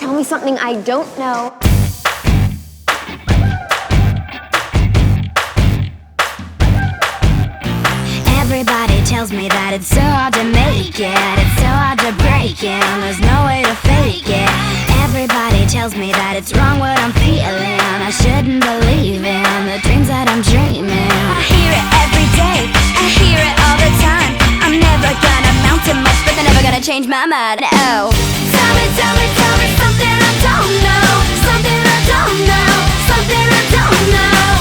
tell me something I don't know. Everybody tells me that it's so hard to make it, it's so hard to break it, there's no way to fake it. Everybody tells me that it's wrong what I'm feeling, I shouldn't believe in the dreams that I'm dreaming. I hear it every day, I hear it all the time. I'm never gonna amount to much, but they're never gonna change my mind. Oh, tell me something I don't know, something I don't know, something I don't know.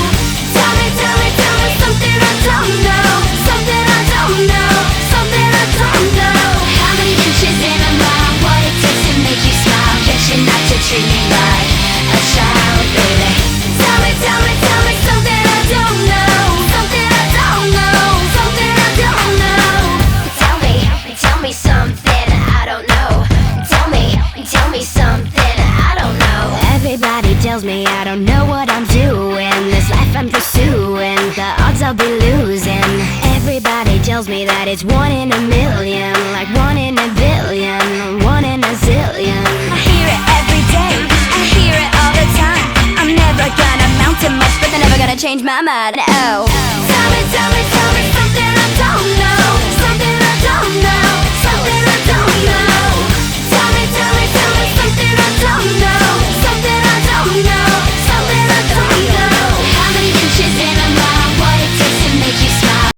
Tell me something I don't know, something I don't know, something I don't know. How many inches in a mile, what it takes to make you smile, get you not to treat me like a child, baby. Tell me something I don't know, something I don't know, something I don't know. Tell me something I don't know. Tell me something I don't know. Everybody tells me I don't know what I'm doing, this life I'm pursuing, the odds I'll be losing. Everybody tells me that it's 1 in a million, like 1 in a billion, 1 in a zillion. I hear it every day, I hear it all the time. I'm never gonna amount to much, but they're never gonna change my mind. Oh, tell me